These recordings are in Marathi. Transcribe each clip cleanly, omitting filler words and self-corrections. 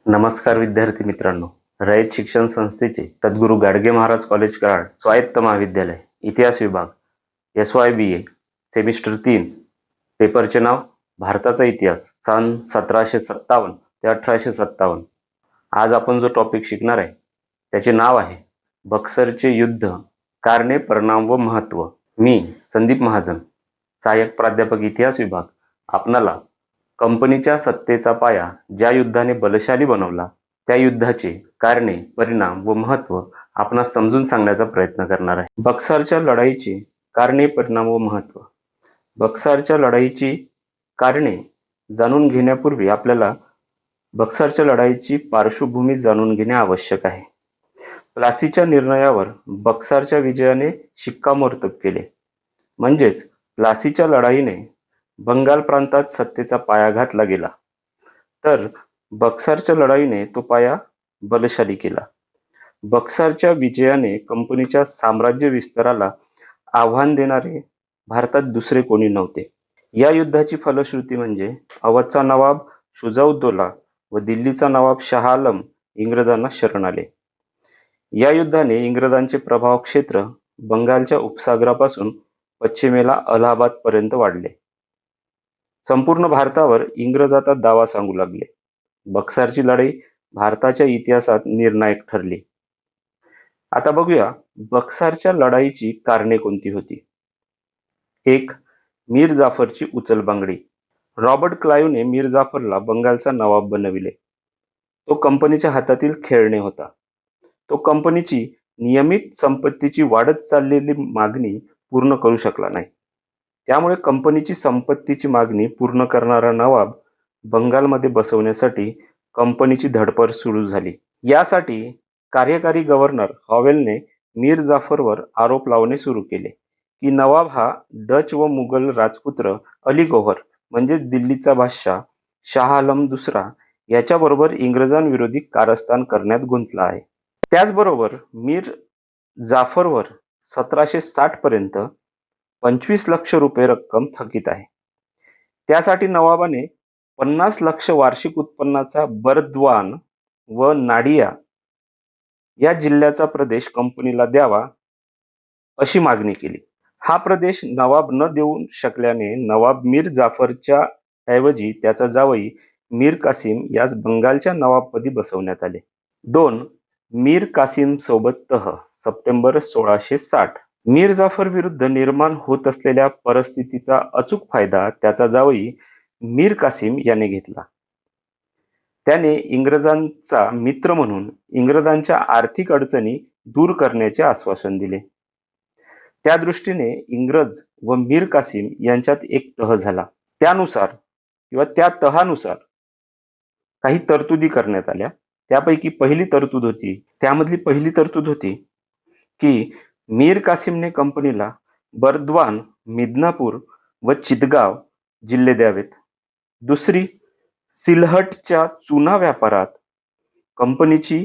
नमस्कार विद्यार्थी मित्रांनो. रयत शिक्षण संस्थेचे सद्गुरू गाडगे महाराज कॉलेज कराड स्वायत्त महाविद्यालय इतिहास विभाग SYBA सेमिस्टर 3 पेपरचे नाव भारताचा इतिहास सन 1757 ते 1857. आज आपण जो टॉपिक शिकणार आहे त्याचे नाव आहे बक्सरचे युद्ध, कारणे, परिणाम व महत्त्व. मी संदीप महाजन, सहाय्यक प्राध्यापक इतिहास विभाग, आपणाला कंपनीच्या सत्तेचा पाया ज्या युद्धाने बलशाली बनवला त्या युद्धाचे कारणे, परिणाम व महत्त्व आपणास समजून सांगण्याचा प्रयत्न करणार आहे. बक्सरच्या लढाईची कारणे, परिणाम व महत्त्व. बक्सरच्या लढाईची कारणे जाणून घेण्यापूर्वी आपल्याला बक्सरच्या लढाईची पार्श्वभूमी जाणून घेणे आवश्यक आहे. प्लासीच्या निर्णयावर बक्सरच्या विजयाने शिक्कामोर्तब केले. म्हणजेच प्लासीच्या लढाईने बंगाल प्रांतात सत्तेचा पाया घातला गेला, तर बक्सरच्या लढाईने तो पाया बलशाली केला. बक्सरच्या विजयाने कंपनीच्या साम्राज्य विस्ताराला आव्हान देणारे भारतात दुसरे कोणी नव्हते. या युद्धाची फलश्रुती म्हणजे अवधचा नवाब शुजाउद्दौला व दिल्लीचा नवाब शाह आलम इंग्रजांना शरण आले. या युद्धाने इंग्रजांचे प्रभाव क्षेत्र बंगालच्या उपसागरापासून पश्चिमेला अलाहाबादपर्यंत वाढले. संपूर्ण भारतावर इंग्रज आता दावा सांगू लागले. बक्सरची लढाई भारताच्या इतिहासात निर्णायक ठरली. आता बघूया बक्सरच्या लढाईची कारणे कोणती होती. 1. मीर जाफरची उचलबांगडी. रॉबर्ट क्लाइव्हने मीर जाफरला बंगालचा नवाब बनविले. तो कंपनीच्या हातातील खेळणे होता. तो कंपनीची नियमित संपत्तीची वाढत चाललेली मागणी पूर्ण करू शकला नाही. त्यामुळे कंपनीची संपत्तीची मागणी पूर्ण करणारा नवाब बंगालमध्ये बसवण्यासाठी कंपनीची धडपड सुरू झाली. यासाठी कार्यकारी गव्हर्नर हॉवेलने मीर जाफरवर आरोप लावणे सुरू केले की नवाब हा डच व मुघल राजपुत्र अली गौहर म्हणजे दिल्लीचा बादशाह शाह आलम दुसरा याच्याबरोबर इंग्रजांविरोधी कारस्थान करण्यात गुंतला आहे. त्याचबरोबर मीर जाफरवर 1760 पर्यंत 25 लाख रुपये रक्कम थकीत आहे. त्यासाठी नवाबाने 50 लाख वार्षिक उत्पन्नाचा बर्दवान व नाडिया या जिल्ह्याचा प्रदेश कंपनीला द्यावा अशी मागणी केली. हा प्रदेश नवाब न देऊ शकल्याने नवाब मीर जाफरच्या ऐवजी त्याचा जावई मीर कासिम यास बंगालच्या नवाबपदी बसवण्यात आले. 2. मीर कासिम सोबत तह. सप्टेंबर 1660. मीर जाफर विरुद्ध निर्माण होत असलेल्या परिस्थितीचा अचूक फायदा त्याचा जावई मीर कासिम याने घेतला. त्याने इंग्रजांचा मित्र म्हणून इंग्रजांच्या आर्थिक अडचणी दूर करण्याचे आश्वासन दिले. त्या दृष्टीने इंग्रज व मीर कासिम यांच्यात एक तह झाला. त्या तहानुसार काही तरतुदी करण्यात आल्या. त्यामधली पहिली तरतूद होती की मीर कासिमने कंपनीला बर्दवान, मिदनापूर व चितगाव जिल्हे द्यावेत. दुसरी, सिलहटच्या चुना व्यापारात कंपनीची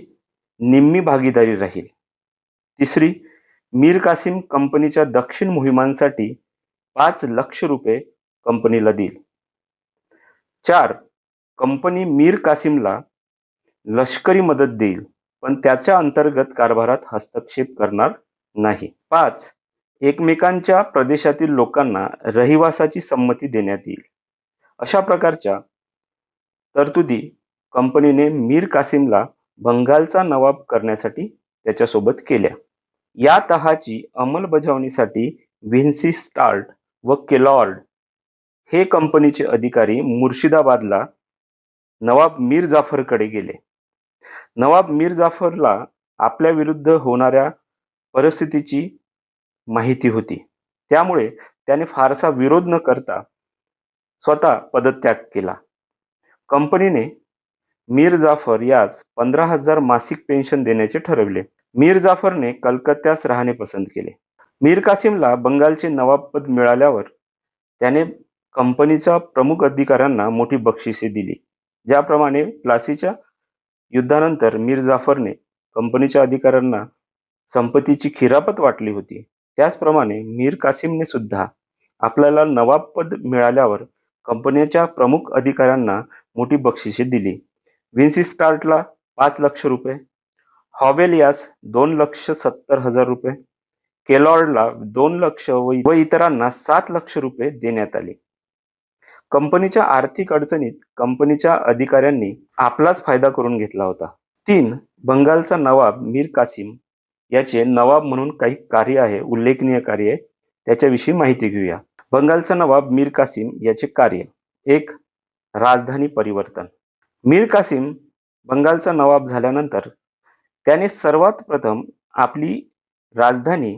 निम्मी भागीदारी राहील. तिसरी, मीर कासिम कंपनीच्या दक्षिण मोहिमांसाठी 5 लाख रुपये कंपनीला देईल. 4. कंपनी मीर कासिमला लष्करी मदत देईल, पण त्याच्या अंतर्गत कारभारात हस्तक्षेप करणार नाही. 5. एकमेकांच्या प्रदेशातील लोकांना रहिवासाची संमती देण्यात येईल. अशा प्रकारच्या तरतुदी कंपनीने मीर कासिमला बंगालचा नवाब करण्यासाठी त्याच्यासोबत केल्या. या तहाची अंमलबजावणीसाठी व्हिन्सी स्टार्ट व केलॉर्ड हे कंपनीचे अधिकारी मुर्शिदाबादला नवाब मीर जाफरकडे गेले. नवाब मीर जाफरला आपल्या विरुद्ध होणाऱ्या परिस्थितीची माहिती होती. त्यामुळे त्याने फारसा विरोध न करता स्वतः पदत्याग केला. कंपनीने मीर जाफर यास 15,000 मासिक पेन्शन देण्याचे ठरवले. मीर जाफरने कलकत्त्यास राहणे पसंत केले. मीर कासिमला बंगालचे नवाबपद मिळाल्यावर त्याने कंपनीच्या प्रमुख अधिकाऱ्यांना मोठी बक्षिसे दिली. ज्याप्रमाणे प्लासीच्या युद्धानंतर मीर जाफरने कंपनीच्या अधिकाऱ्यांना संपत्तीची खिरापत वाटली होती, त्याचप्रमाणे मीर कासिमने सुद्धा आपल्याला नवाबपद मिळाल्यावर कंपनीच्या प्रमुख अधिकाऱ्यांना मोठी बक्षिसे दिली. व्हिन्सी स्टार्टला 5 लाख रुपये, हॉवेल यास 2,70,000 रुपये, केलॉर्डला 2 लाख व इतरांना 7 लाख रुपये देण्यात आले. कंपनीच्या आर्थिक अडचणीत कंपनीच्या अधिकाऱ्यांनी आपलाच फायदा करून घेतला होता. 3. बंगालचा नवाब मीर कासिम याचे नवाब म्हणून काही कार्य आहे, उल्लेखनीय कार्य आहे, त्याच्याविषयी माहिती घेऊया. बंगालचा नवाब मीर कासिम याचे कार्य. 1. राजधानी परिवर्तन. मीर कासिम बंगालचा नवाब झाल्यानंतर त्याने सर्वात प्रथम आपली राजधानी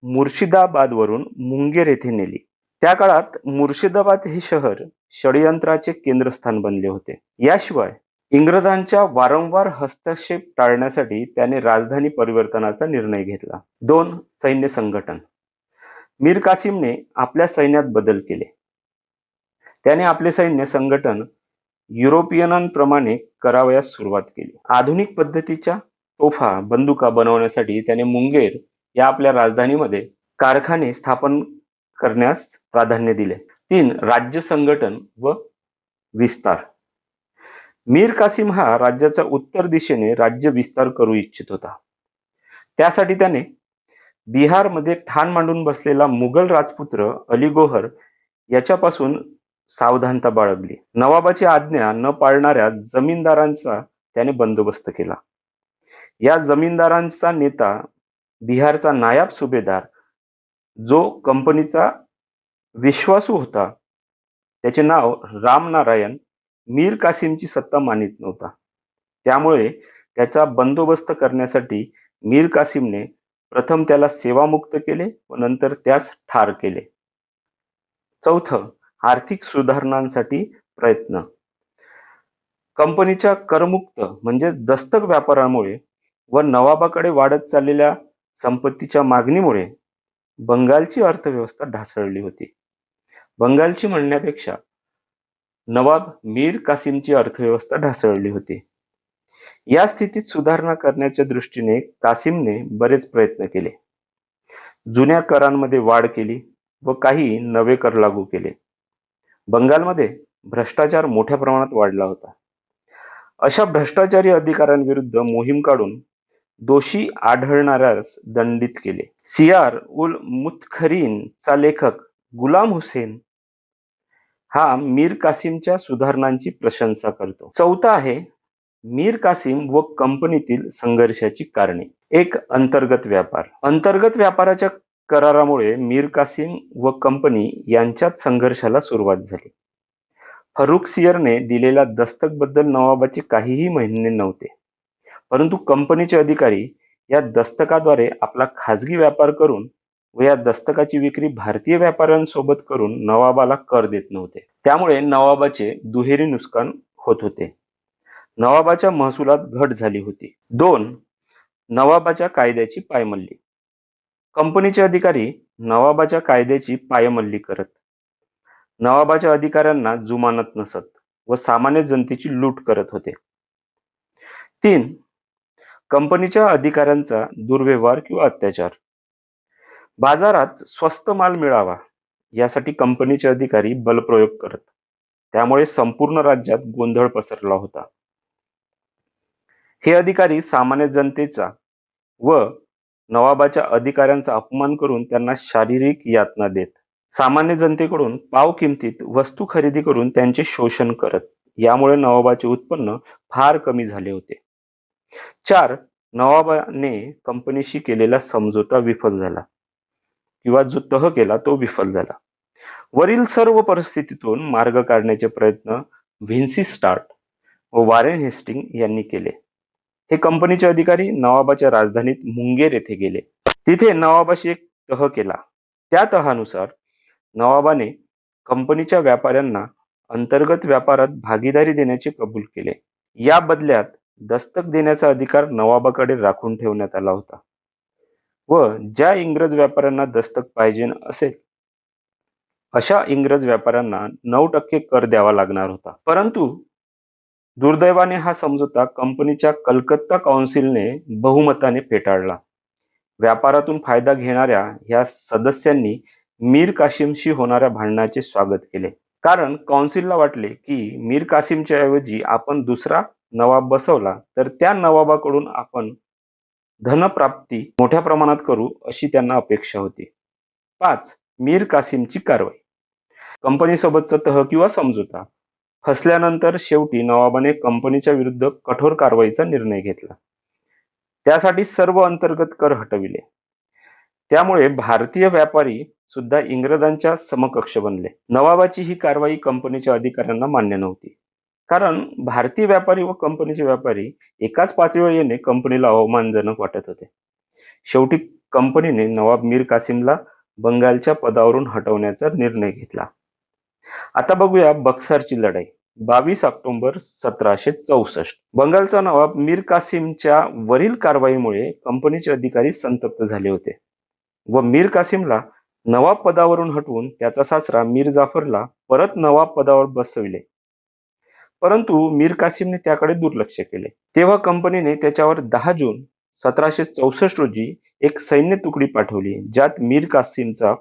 मुर्शिदाबादवरून मुंगेर येथे नेली. त्या काळात मुर्शिदाबाद हे शहर षडयंत्राचे केंद्रस्थान बनले होते. याशिवाय इंग्रजांच्या वारंवार हस्तक्षेप टाळण्यासाठी त्याने राजधानी परिवर्तनाचा निर्णय घेतला. 2. सैन्य संघटन. मीर कासिमने आपल्या सैन्यात बदल केले. त्याने आपले सैन्य संघटन युरोपियनांप्रमाणे करावयास सुरुवात केली. आधुनिक पद्धतीच्या तोफा, बंदुका बनवण्यासाठी त्याने मुंगेर या आपल्या राजधानीमध्ये कारखाने स्थापन करण्यास प्राधान्य दिले. 3. राज्य संघटन व विस्तार. मीर कासिम हा राज्याचा उत्तर दिशेने राज्य विस्तार करू इच्छित होता. त्यासाठी त्याने बिहारमध्ये ठाण मांडून बसलेला मुघल राजपुत्र अली गोहर याच्यापासून सावधानता बाळगली. नवाबाची आज्ञा न पाळणाऱ्या जमीनदारांचा त्याने बंदोबस्त केला. या जमीनदारांचा नेता बिहारचा नायब सुभेदार, जो कंपनीचा विश्वासू होता, त्याचे नाव रामनारायण, मीर कासिमची सत्ता मानित नव्हता. त्यामुळे त्याचा बंदोबस्त करण्यासाठी मीर कासिमने प्रथम त्याला सेवामुक्त केले व नंतर त्यास ठार केले. 4. आर्थिक सुधारणांसाठी प्रयत्न. कंपनीच्या करमुक्त म्हणजे दस्तक व्यापारामुळे व नवाबाकडे वाढत चाललेल्या संपत्तीच्या मागणीमुळे बंगालची अर्थव्यवस्था ढासळली होती. बंगालची म्हणण्यापेक्षा नवाब मीर कासिमची अर्थव्यवस्था ढासळली होती. या स्थितीत सुधारणा करण्याच्या दृष्टीने कासिमने बरेच प्रयत्न केले. जुन्या करांमध्ये वाढ केली व काही नवे कर लागू केले. बंगालमध्ये भ्रष्टाचार मोठ्या प्रमाणात वाढला होता. अशा भ्रष्टाचारी अधिकाऱ्यांविरुद्ध मोहीम काढून दोषी आढळणाऱ्यास दंडित केले. सियार उल मुतखरीन चा लेखक गुलाम हुसेन हा मीर कासिमच्या सुधारणांची प्रशंसा करतो. 4 आहे मीर कासिम व कंपनीतील संघर्षाची कारणे. 1. अंतर्गत व्यापार. अंतर्गत व्यापाराच्या करारामुळे मीर कासिम व कंपनी यांच्यात संघर्षाला सुरुवात झाली. फरुखसियरने दिलेल्या दस्तकबद्दल नवाबाचे काहीही म्हणणे नव्हते, परंतु कंपनीचे अधिकारी या दस्तकाद्वारे आपला खाजगी व्यापार करून व या दस्तकाची विक्री भारतीय व्यापाऱ्यांसोबत करून नवाबाला कर देत नव्हते. त्यामुळे नवाबाचे दुहेरी नुकसान होत होते. नवाबाच्या महसुलात घट झाली होती. 2. नवाबाच्या कायद्याची पायमल्ली. कंपनीचे अधिकारी नवाबाच्या कायद्याची पायमल्ली करत, नवाबाच्या अधिकाऱ्यांना जुमानत नसत व सामान्य जनतेची लूट करत होते. 3. कंपनीच्या अधिकाऱ्यांचा दुर्व्यवहार किंवा अत्याचार. बाजारात स्वस्त माल मिळावा यासाठी कंपनीचे अधिकारी बलप्रयोग करत, त्यामुळे संपूर्ण राज्यात गोंधळ पसरला होता. हे अधिकारी सामान्य जनतेचा व नवाबाच्या अधिकाऱ्यांचा अपमान करून त्यांना शारीरिक यातना देत, सामान्य जनतेकडून पाव किमतीत वस्तू खरेदी करून त्यांचे शोषण करत. यामुळे नवाबाचे उत्पन्न फार कमी झाले होते. 4. नवाबाने कंपनीशी केलेला समझोता विफल झाला किंवा जो तह केला तो विफल झाला. वरील सर्व परिस्थितीतून मार्ग काढण्याचे प्रयत्न व्हिन्सी स्टार्ट व वॉरेन हेस्टिंग यांनी केले. हे कंपनीचे अधिकारी नवाबाच्या राजधानीत मुंगेर येथे गेले. तिथे नवाबाशी एक तह केला. त्या तहानुसार नवाबाने कंपनीच्या व्यापाऱ्यांना अंतर्गत व्यापारात भागीदारी देण्याचे कबूल केले. या बदल्यात दस्तक देण्याचा अधिकार नवाबाकडे राखून ठेवण्यात आला होता व ज्या इंग्रज व्यापाऱ्यांना दस्तक पाहिजे असेल अशा इंग्रज व्यापाऱ्यांना 9% कर द्यावा लागणार होता. परंतु दुर्दैवाने हा समझोता कंपनीच्या कलकत्ता काउन्सिलने बहुमताने फेटाळला. व्यापारातून फायदा घेणाऱ्या ह्या सदस्यांनी मीर कासिमशी होणाऱ्या भांडणाचे स्वागत केले, कारण काउन्सिलला वाटले की मीर कासिमच्या ऐवजी आपण दुसरा नवाब बसवला तर त्या नवाबाकडून आपण धनप्राप्ती मोठ्या प्रमाणात करू अशी त्यांना अपेक्षा होती. 5. मीर कासिमची कारवाई. कंपनीसोबतचा तह किंवा समझोता फसल्यानंतर शेवटी नवाबाने कंपनीच्या विरुद्ध कठोर कारवाईचा निर्णय घेतला. त्यासाठी सर्व अंतर्गत कर हटविले. त्यामुळे भारतीय व्यापारी सुद्धा इंग्रजांच्या समकक्ष बनले. नवाबाची ही कारवाई कंपनीच्या अधिकाऱ्यांना मान्य नव्हती. कारण भारतीय व्यापारी व कंपनीचे व्यापारी एकाच पातळीवर येणे कंपनीला अवमानजनक वाटत होते. शेवटी कंपनीने नवाब मीर कासिमला बंगालच्या पदावरून हटवण्याचा निर्णय घेतला. आता बघूया बक्सरची लढाई. 22 ऑक्टोबर 1764. बंगालचा नवाब मीर कासिमच्या वरील कारवाईमुळे कंपनीचे अधिकारी संतप्त झाले होते व मीर कासिमला नवाब पदावरून हटवून त्याचा सासरा मीर जाफरला परत नवाब पदावर बसविले. परंतु मीर कासिमने त्याकडे दुर्लक्ष केले. तेव्हा कंपनीने त्याच्यावर 10 जून 1764 रोजी एक सैन्य तुकडी पाठवली, ज्यात मीर कासिमचा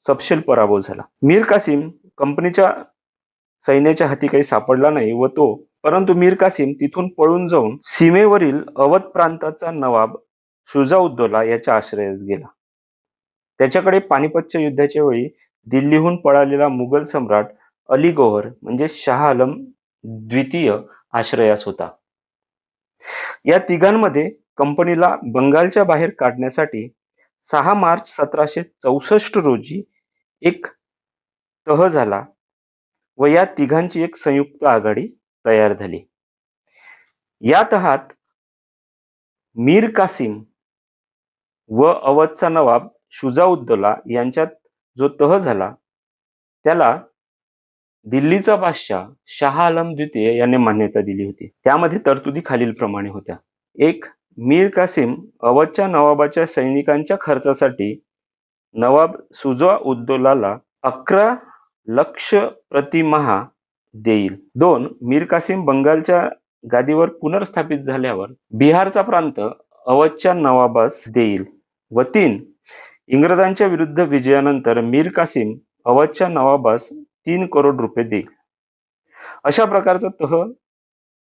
सपशेल पराभव झाला. मीर कासिम कंपनीच्या सैन्याच्या हाती काही सापडला नाही व परंतु मीर कासिम तिथून पळून जाऊन सीमेवरील अवध प्रांताचा नवाब शुजाउद्दौला याच्या आश्रयास गेला. त्याच्याकडे पानिपतच्या युद्धाच्या वेळी दिल्लीहून पळालेला मुघल सम्राट अली गौहर म्हणजे शाह आलम द्वितीय आश्रयास होता. या तिघांमध्ये कंपनीला बंगालच्या बाहेर काढण्यासाठी 6 मार्च 1764 रोजी एक तह झाला व या तिघांची एक संयुक्त आघाडी तयार झाली. या तहात मीर कासिम व अवधचा नवाब शुजाउद्दौला यांच्यात जो तह झाला त्याला दिल्लीचा बादशाह शाह आलम द्वितीय याने मान्यता दिली होती. त्यामध्ये तरतुदी खालीलप्रमाणे होत्या. 1. मीर कासिम अवधच्या नवाबाच्या सैनिकांच्या खर्चासाठी नवाब शुजाउद्दौलाला 11 लक्ष प्रतिमाह देईल. 2. मीर कासिम बंगालच्या गादीवर पुनर्स्थापित झाल्यावर बिहारचा प्रांत अवधच्या नवाबास देईल. व 3. इंग्रजांच्या विरुद्ध विजयानंतर मीर कासिम अवधच्या नवाबास 3 करोड रुपये देईल. अशा प्रकारचा तह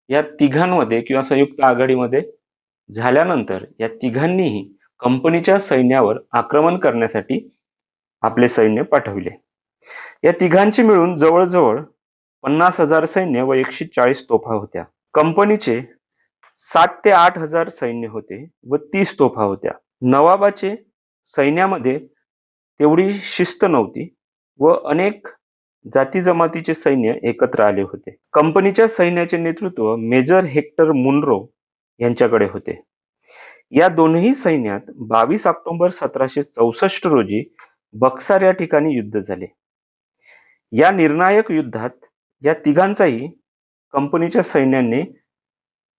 या तिघांमध्ये किंवा संयुक्त आघाडीमध्ये झाल्यानंतर या तिघांनीही कंपनीच्या सैन्यावर आक्रमण करण्यासाठी आपले सैन्य पाठविले. या तिघांची मिळून जवळजवळ 50,000 सैन्य व 140 तोफा होत्या. कंपनीचे 7 ते 8 हजार सैन्य होते व 30 तोफा होत्या. नवाबाचे सैन्यामध्ये तेवढी शिस्त नव्हती व अनेक जाती जमातीचे सैन्य एकत्र आले होते. कंपनीच्या सैन्याचे नेतृत्व मेजर हेक्टर मुनरो यांच्याकडे होते. या दोन्ही सैन्यात 22 ऑक्टोबर 1764 रोजी बक्सर या ठिकाणी युद्ध झाले. या निर्णायक युद्धात या तिघांचाही कंपनीच्या सैन्याने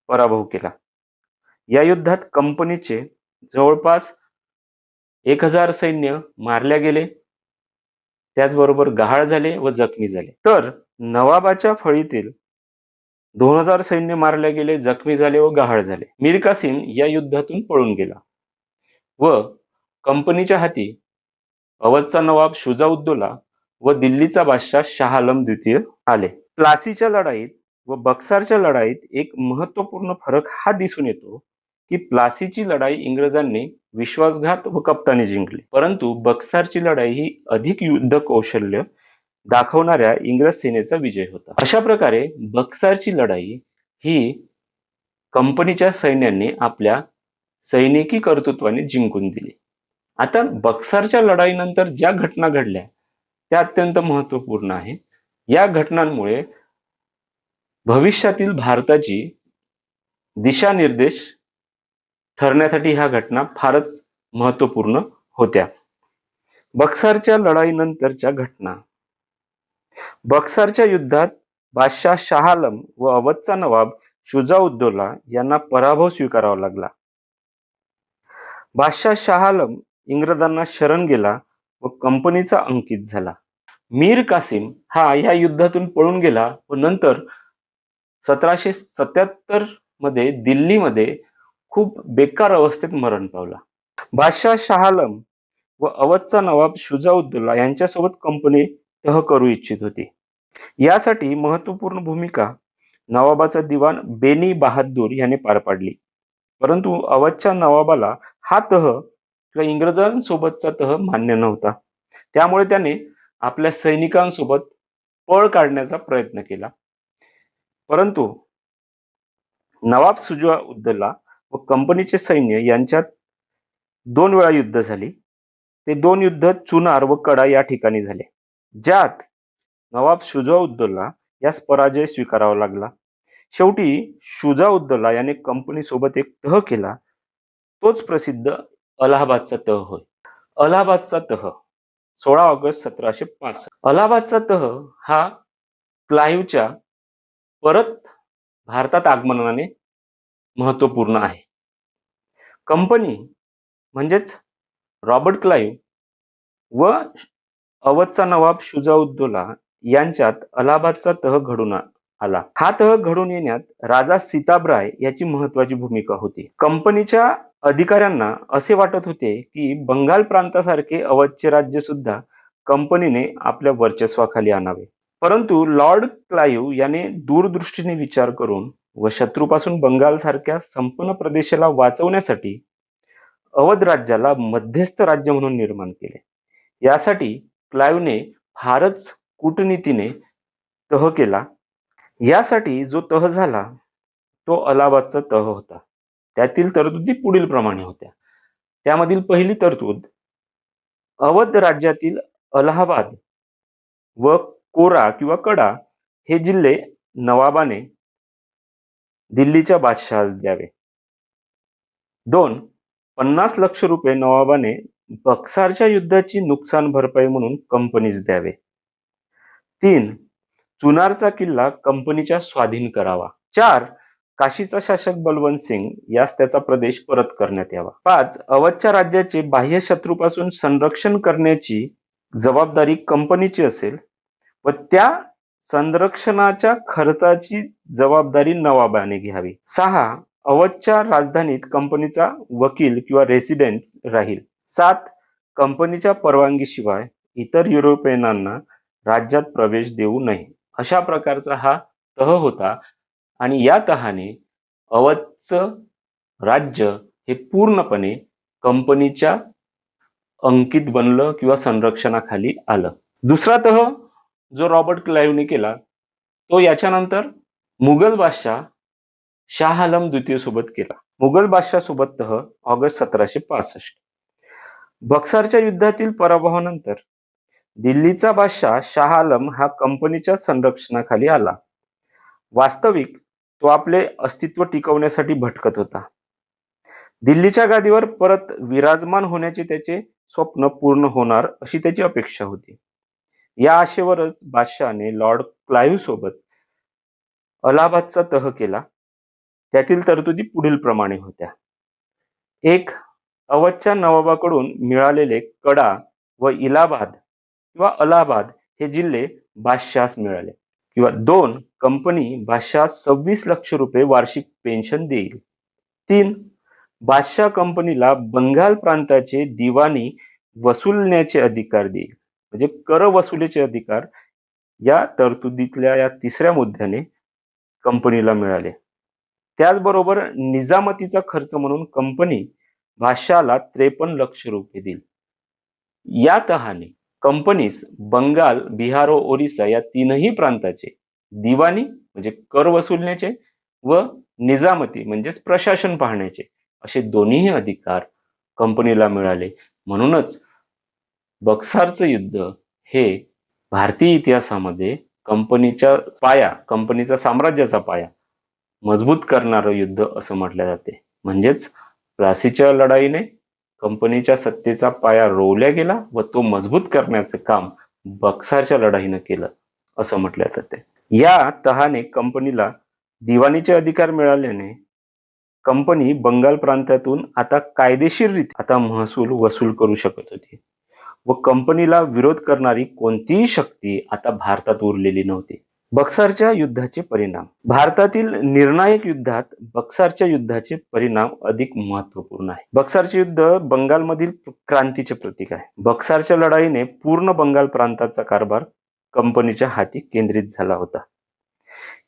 पराभव केला. या युद्धात कंपनीचे जवळपास 1000 सैन्य मारल्या गेले, त्याचबरोबर गहाळ झाले व जखमी झाले. तर नवाबाच्या फळीतील 2000 सैन्य मारले गेले, जखमी झाले व गहाळ झाले. मीर कासिम या युद्धातून पळून गेला व कंपनीच्या हाती अवधचा नवाब शुजाउद्दौला व दिल्लीचा बादशाह शाह आलम द्वितीय आले. प्लासीच्या लढाईत व बक्सरच्या लढाईत एक महत्वपूर्ण फरक हा दिसून येतो की प्लासीची लढाई इंग्रजांनी विश्वासघात व कप्तानी जिंकली, परंतु बक्सरची लढाई ही अधिक युद्ध कौशल्य दाखवणाऱ्या इंग्रज सेनेचा विजय होता. अशा प्रकारे बक्सरची लढाई ही कंपनीच्या सैन्याने आपल्या सैनिकी कर्तृत्वाने जिंकून दिली. आता बक्सरच्या लढाईनंतर ज्या घटना घडल्या त्या अत्यंत महत्वपूर्ण आहे. या घटनांमुळे भविष्यातील भारताची दिशानिर्देश ठरण्यासाठी ह्या घटना फारच महत्वपूर्ण होत्या. बक्सरच्या लढाईनंतरच्या घटना. बक्सरच्या युद्धात बादशाह शाह आलम व अवधचा नवाब शुजाउद्दौला यांना पराभव स्वीकारावा लागला. बादशाह शाह आलम इंग्रजांना शरण गेला व कंपनीचा अंकित झाला. मीर कासिम हा या युद्धातून पळून गेला व नंतर 1777 मध्ये दिल्लीमध्ये खूप बेकार अवस्थेत मरण पावला. बादशाह शाह आलम व अवधचा नवाब शुजाउद्दौला यांच्यासोबत कंपनी तह करू इच्छित होती. यासाठी महत्वपूर्ण भूमिका नवाबाचा दिवाण बेनी बहादूर याने पार पाडली. परंतु अवधच्या नवाबाला हा तह किंवा इंग्रजांसोबतचा तह मान्य नव्हता. त्यामुळे त्याने आपल्या सैनिकांसोबत पळ काढण्याचा प्रयत्न केला. परंतु नवाब शुजा-उद-दौला व कंपनीचे सैन्य यांच्यात 2 वेळा युद्ध झाली. ते 2 युद्ध चुनार व कडा या ठिकाणी झाले, ज्यात नवाब शुजा-उद-दौला यास पराजय स्वीकारावा लागला. शेवटी शुजा-उद-दौला याने कंपनीसोबत एक तह केला. तोच प्रसिद्ध अलाहाबादचा तह होय. अलाहाबादचा तह 16 ऑगस्ट 1765. अलाहाबादचा तह हा क्लाईव्हच्या परत भारतात आगमनाने महत्वपूर्ण आहे. कंपनी म्हणजेच रॉबर्ट क्लाईव्ह व अवधचा नवाब शुजा-उद-दौला यांच्यात अलाहाबादचा तह घडून आला. हा तह घडून येण्यात राजा सीताबराय याची महत्वाची भूमिका होती. कंपनीच्या अधिकाऱ्यांना असे वाटत होते की बंगाल प्रांतासारखे अवधचे राज्य सुद्धा कंपनीने आपल्या वर्चस्वाखाली आणावे. परंतु लॉर्ड क्लाईव्ह याने दूरदृष्टीने विचार करून व शत्रूपासून बंगाल सारख्या संपूर्ण प्रदेशाला वाचवण्यासाठी अवध राज्याला मध्यस्थ राज्य म्हणून निर्माण केले. यासाठी क्लाईव्हने फारच कूटनीतीने तह केला. यासाठी जो तह झाला तो अलाहाबादचा तह होता. त्यातील तरतुदी पुढील प्रमाणे होत्या. त्यामधील पहिली तरतूद, अवध राज्यातील अलाहाबाद व कोरा किंवा कडा हे जिल्हे नवाबाने दिल्लीच्या बादशहास द्यावे. 2. 50 लाख रुपये नवाबाने बक्सारच्या युद्धाची नुकसान भरपाई म्हणून कंपनीस द्यावे. 3. चुनारचा किल्ला कंपनीच्या स्वाधीन करावा. 4. काशीचा शासक बलवंत सिंग यास त्याचा प्रदेश परत करण्यात यावा. 5. अवधच्या राज्याचे बाह्य शत्रूपासून संरक्षण करण्याची जबाबदारी कंपनीची असेल व त्या संरक्षणाच्या खर्चाची जबाबदारी नवाबाने घ्यावी. 6. अवधच्या राजधानीत कंपनीचा वकील किंवा रेसिडेंट राहील. 7. कंपनीच्या परवानगीशिवाय इतर युरोपियनांना राज्यात प्रवेश देऊ नये. अशा प्रकारचा हा तह होता आणि या तहाने अवधचं राज्य हे पूर्णपणे कंपनीच्या अंकित बनलं किंवा संरक्षणाखाली आलं. दुसरा तह जो रॉबर्ट क्लाईव्हने केला तो याच्यानंतर मुघल बादशाह शाह आलम द्वितीय सोबत केला. मुघल बादशाह सोबत तह ऑगस्ट 1765. बक्सारच्या युद्धातील पराभवानंतर दिल्लीचा बादशाह शाह आलम हा कंपनीच्या संरक्षणाखाली आला. वास्तविक तो आपले अस्तित्व टिकवण्यासाठी भटकत होता. दिल्लीच्या गादीवर परत विराजमान होण्याचे त्याचे स्वप्न पूर्ण होणार अशी त्याची अपेक्षा होती. या आशेवरच बादशहाने लॉर्ड क्लाईव्ह सोबत अलाहाबादचा तह केला. त्यातील तरतुदी पुढील प्रमाणे होत्या. 1. अवधच्या नवाबाकडून मिळालेले कडा व इलाहाबाद किंवा अलाहाबाद हे जिल्हे बादशहास मिळाले. किंवा 2. कंपनी बादशहास 26 लाख रुपये वार्षिक पेन्शन देईल. 3. बादशाह कंपनीला बंगाल प्रांताचे दिवाणी वसूलण्याचे अधिकार देईल. म्हणजे कर वसुलीचे अधिकार या तरतुदीतल्या या तिसऱ्या मुद्द्याने कंपनीला मिळाले. त्याचबरोबर निजामतीचा खर्च म्हणून कंपनी बादशहाला 53 लाख रुपये देईल. या तहाने कंपनीस बंगाल, बिहार व ओरिसा या तीनही प्रांताचे दिवाणी म्हणजे कर वसुलण्याचे व निजामती म्हणजेच प्रशासन पाहण्याचे असे दोन्ही अधिकार कंपनीला मिळाले. म्हणूनच बक्सारचं युद्ध हे भारतीय इतिहासामध्ये कंपनीचा साम्राज्याचा पाया मजबूत करणारं युद्ध असं म्हटलं जाते. म्हणजेच प्लासीच्या लढाईने कंपनीच्या सत्तेचा पाया रोवला गेला व तो मजबूत करण्याचे काम बक्सारच्या लढाईनं केलं असं म्हटलं जाते. या तहाने कंपनीला दिवाणीचे अधिकार मिळाल्याने कंपनी बंगाल प्रांतातून आता कायदेशीररित्या महसूल वसूल करू शकत होती व कंपनीला विरोध करणारी कोणतीही शक्ती आता भारतात उरलेली नव्हती. बक्सारच्या युद्धाचे परिणाम. भारतातील निर्णायक युद्धात बक्सारच्या युद्धाचे परिणाम अधिक महत्वपूर्ण आहे. बक्सारचे युद्ध बंगालमधील क्रांतीचे प्रतीक आहे. बक्सारच्या लढाईने पूर्ण बंगाल प्रांताचा कारभार कंपनीच्या हाती केंद्रित झाला होता.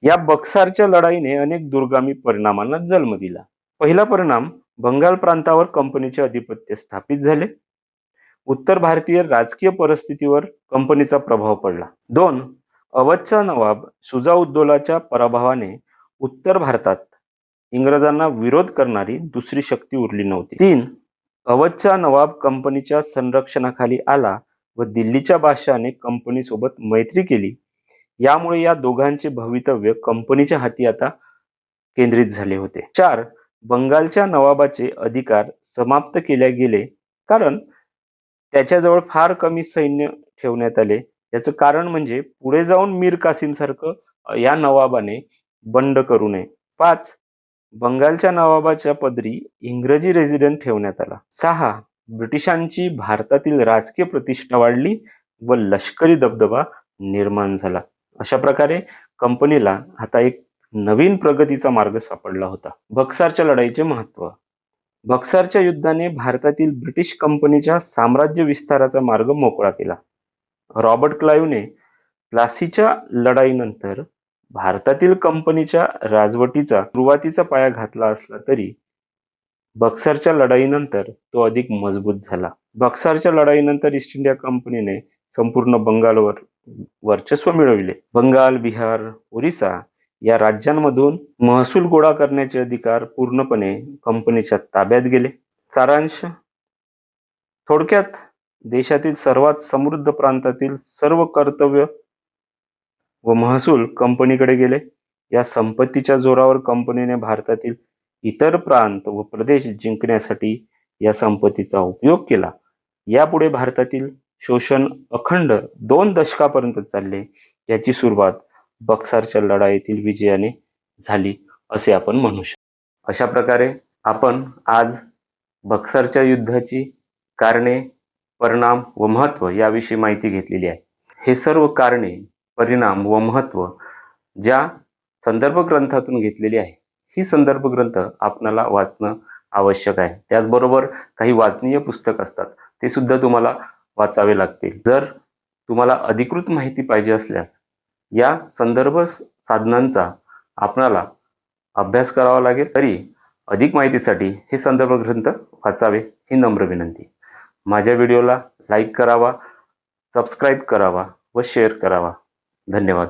या बक्सारच्या लढाईने अनेक दूरगामी परिणामांना जन्म दिला. पहिला परिणाम, बंगाल प्रांतावर कंपनीचे अधिपत्य स्थापित झाले. उत्तर भारतीय राजकीय परिस्थितीवर कंपनीचा प्रभाव पडला. 2. अवधचा नवाब शुजा-उद-दौलाच्या पराभवाने उत्तर भारतात इंग्रजांना विरोध करणारी दुसरी शक्ती उरली नव्हती. 3. अवधचा नवाब कंपनीच्या संरक्षणाखाली आला व दिल्लीच्या बादशहाने कंपनीसोबत मैत्री केली. यामुळे या दोघांचे भवितव्य कंपनीच्या हाती आता केंद्रित झाले होते. 4. बंगालच्या नवाबाचे अधिकार समाप्त केले गेले कारण त्याच्याजवळ फार कमी सैन्य ठेवण्यात आले. याचं कारण म्हणजे पुढे जाऊन मीर कासिम सारखं या नवाबाने बंड करू नये. 5. बंगालच्या नवाबाच्या पदरी इंग्रजी रेसिडेंट ठेवण्यात आला. 6. ब्रिटिशांची भारतातील राजकीय प्रतिष्ठा वाढली व लष्करी दबदबा निर्माण झाला. अशा प्रकारे कंपनीला आता एक नवीन प्रगतीचा मार्ग सापडला होता. बक्सारच्या लढाईचे महत्त्व. बक्सारच्या युद्धाने भारतातील ब्रिटिश कंपनीच्या साम्राज्य विस्ताराचा मार्ग मोकळा केला. रॉबर्ट क्लाइव्हने प्लासीच्या लढाईनंतर भारतातील कंपनीच्या राजवटीचा सुरुवातीचा पाया घातला असला तरी बक्सारच्या लढाईनंतर तो अधिक मजबूत झाला. बक्सारच्या लढाईनंतर ईस्ट इंडिया कंपनीने संपूर्ण बंगालवर वर्चस्व मिळविले. बंगाल, बिहार, ओरिसा या राज्यांमधून महसूल गोळा करण्याचे अधिकार पूर्णपणे कंपनीच्या ताब्यात गेले. सारांश. थोडक्यात, देशातील सर्वात समृद्ध प्रांतातील सर्व कर्तव्य व महसूल कंपनीकडे गेले. या संपत्तीच्या जोरावर कंपनीने भारतातील इतर प्रांत व प्रदेश जिंकण्यासाठी या संपत्तीचा उपयोग केला. यापुढे भारतातील शोषण अखंड 2 दशकापर्यंत चालले. याची सुरुवात बक्सारच्या लढाईतील विजयाने झाली असे आपण म्हणू शकतो. अशा प्रकारे आपण आज बक्सारच्या युद्धाची कारणे, परिणाम व महत्त्व याविषयी माहिती घेतलेली आहे. हे सर्व कारणे, परिणाम व महत्त्व ज्या संदर्भ ग्रंथातून घेतलेली आहे, ही संदर्भ ग्रंथ आपणाला वाचणं आवश्यक आहे. त्याचबरोबर काही वाचनीय पुस्तक असतात, ते सुद्धा तुम्हाला वाचावे लागतील. जर तुम्हाला अधिकृत माहिती पाहिजे असल्यास या संदर्भ साधनांचा आपणाला अभ्यास करावा लागेल. तरी अधिक माहितीसाठी हे संदर्भ ग्रंथ वाचावे ही नम्र विनंती. माझ्या व्हिडिओला लाईक करावा, सबस्क्राईब करावा व शेअर करावा. धन्यवाद.